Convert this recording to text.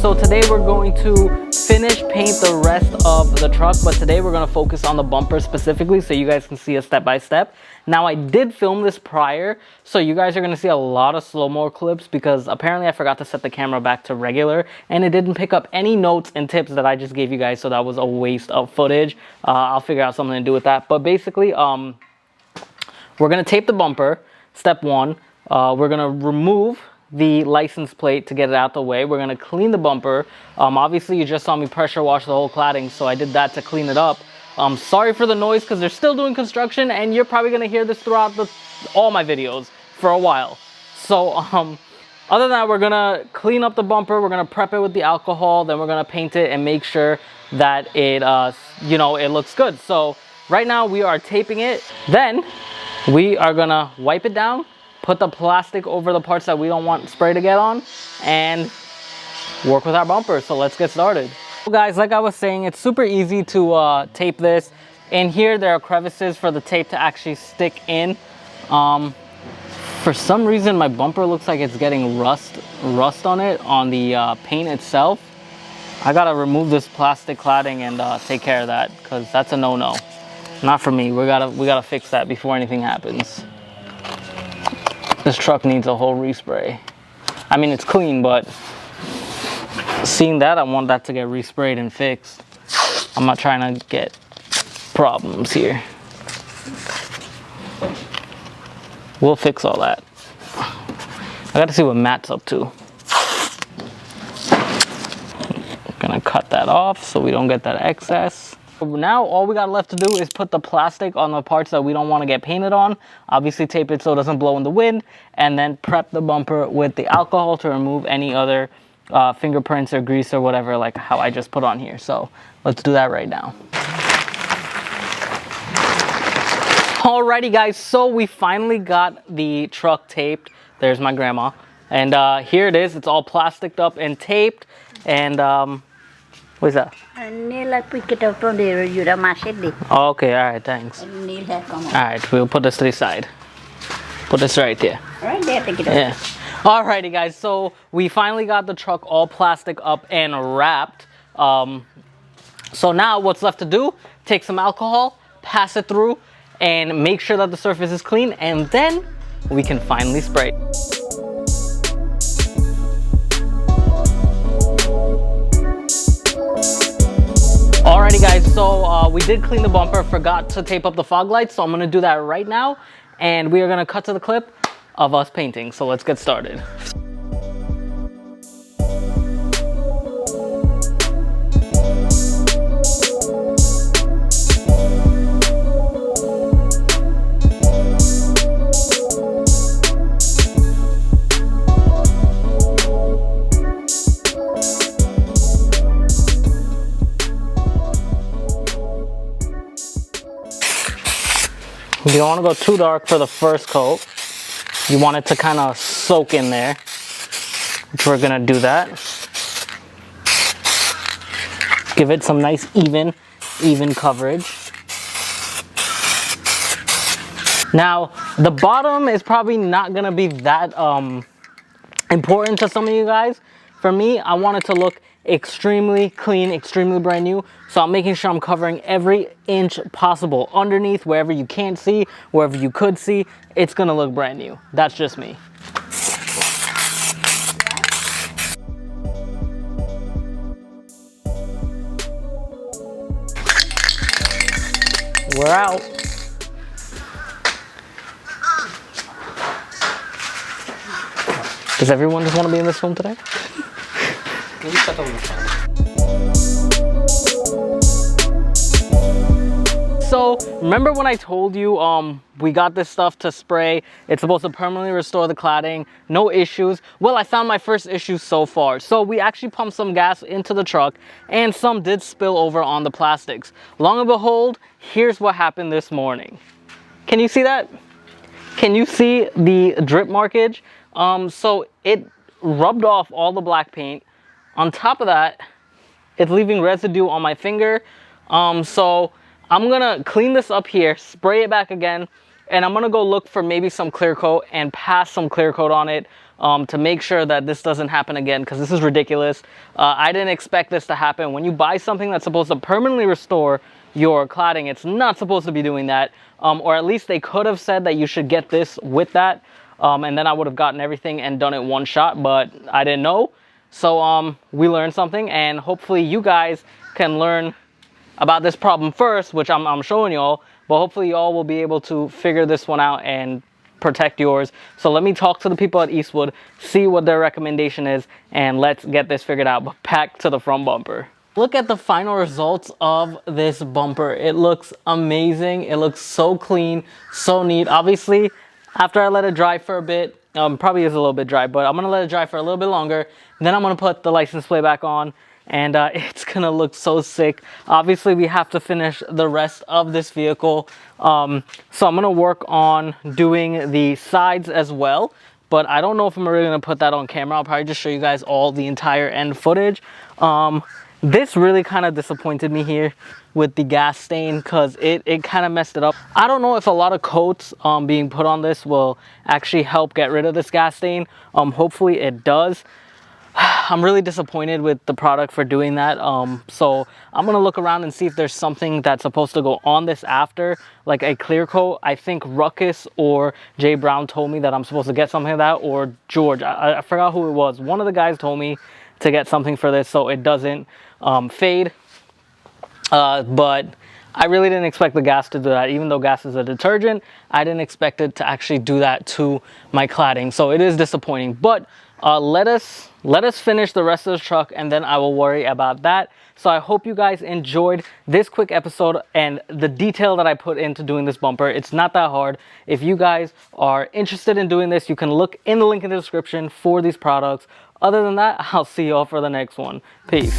so today we're going to finish paint the rest of the truck, but today we're going to focus on the bumper specifically so you guys can see a step by step. Now I did film this prior, so you guys are going to see a lot of slow-mo clips because apparently I forgot to set the camera back to regular and it didn't pick up any notes and tips that I just gave you guys, so that was a waste of footage. I'll figure out something to do with that, but basically we're going to tape the bumper, step one. We're going to remove the license plate to get it out the way. We're going to clean the bumper. Obviously you just saw me pressure wash the whole cladding, so I did that to clean it up. Sorry for the noise because they're still doing construction and you're probably going to hear this throughout all my videos for a while. So other than that, we're going to clean up the bumper. We're going to prep it with the alcohol, then we're going to paint it and make sure that it it looks good. So right now we are taping it. Then we are going to wipe it down, put the plastic over the parts that we don't want spray to get on, and work with our bumper. So let's get started. So guys, like I was saying, it's super easy to tape this. In here, there are crevices for the tape to actually stick in. For some reason, my bumper looks like it's getting rust on it, on the paint itself. I gotta remove this plastic cladding and take care of that because that's a no-no. Not for me. We gotta fix that before anything happens. This truck needs a whole respray. I mean, it's clean, but seeing that, I want that to get resprayed and fixed. I'm not trying to get problems here. We'll fix all that. I gotta see what Matt's up to. Gonna cut that off so we don't get that excess. Now all we got left to do is put the plastic on the parts that we don't want to get painted on. Obviously tape it so it doesn't blow in the wind, and then prep the bumper with the alcohol to remove any other fingerprints or grease or whatever, like how I just put on here. So let's do that right now. Alrighty guys, so we finally got the truck taped. There's my grandma, and here it is. It's all plasticed up and taped, and what is that? Oh, okay, all right, thanks. All right, we'll put this to the side. Put this right there. Right there, take it off. Yeah. Alrighty, guys. So we finally got the truck all plastic up and wrapped. So now what's left to do? Take some alcohol, pass it through, and make sure that the surface is clean, and then we can finally spray. Alrighty guys, so we did clean the bumper, forgot to tape up the fog lights, so I'm going to do that right now, and we are going to cut to the clip of us painting, so let's get started. You don't want to go too dark for the first coat. You want it to kind of soak in there, which we're going to do that. Give it some nice even coverage. Now, the bottom is probably not going to be that important to some of you guys. For me, I want it to look extremely clean, extremely brand new. So I'm making sure I'm covering every inch possible underneath, wherever you can't see, wherever you could see. It's gonna look brand new. That's just me. We're out. Does everyone just want to be in this film today? So remember when I told you we got this stuff to spray, it's supposed to permanently restore the cladding, no issues? Well, I found my first issue so far. So we actually pumped some gas into the truck and some did spill over on the plastics. Long and behold, here's what happened this morning. Can you see that? Can you see the drip markage? So it rubbed off all the black paint. On top of that, it's leaving residue on my finger. So I'm gonna clean this up here, spray it back again, and I'm gonna go look for maybe some clear coat and pass some clear coat on it to make sure that this doesn't happen again, because this is ridiculous. I didn't expect this to happen. When you buy something that's supposed to permanently restore your cladding, it's not supposed to be doing that, or at least they could have said that you should get this with that, and then I would have gotten everything and done it one shot, but I didn't know. So we learned something, and hopefully you guys can learn about this problem first, which I'm showing y'all, but hopefully y'all will be able to figure this one out and protect yours. So let me talk to the people at Eastwood, see what their recommendation is, and let's get this figured out. But back to the front bumper. Look at the final results of this bumper. It looks amazing. It looks so clean, so neat. Obviously, after I let it dry for a bit, probably is a little bit dry, but I'm gonna let it dry for a little bit longer. Then I'm gonna put the license plate back on, and it's gonna look so sick. Obviously, we have to finish the rest of this vehicle. So I'm gonna work on doing the sides as well, but I don't know if I'm really gonna put that on camera. I'll probably just show you guys all the entire end footage. This really kind of disappointed me here with the gas stain, because it kind of messed it up. I don't know if a lot of coats being put on this will actually help get rid of this gas stain. Hopefully it does. I'm really disappointed with the product for doing that. So I'm gonna look around and see if there's something that's supposed to go on this after, like a clear coat. I think Ruckus or Jay Brown told me that I'm supposed to get something like that, or George. I forgot who it was. One of the guys told me to get something for this so it doesn't fade. But I really didn't expect the gas to do that. Even though gas is a detergent, I didn't expect it to actually do that to my cladding. So it is disappointing. But let us finish the rest of the truck, and then I will worry about that. So I hope you guys enjoyed this quick episode and the detail that I put into doing this bumper. It's not that hard. If you guys are interested in doing this, you can look in the link in the description for these products. Other than that, I'll see y'all for the next one. Peace.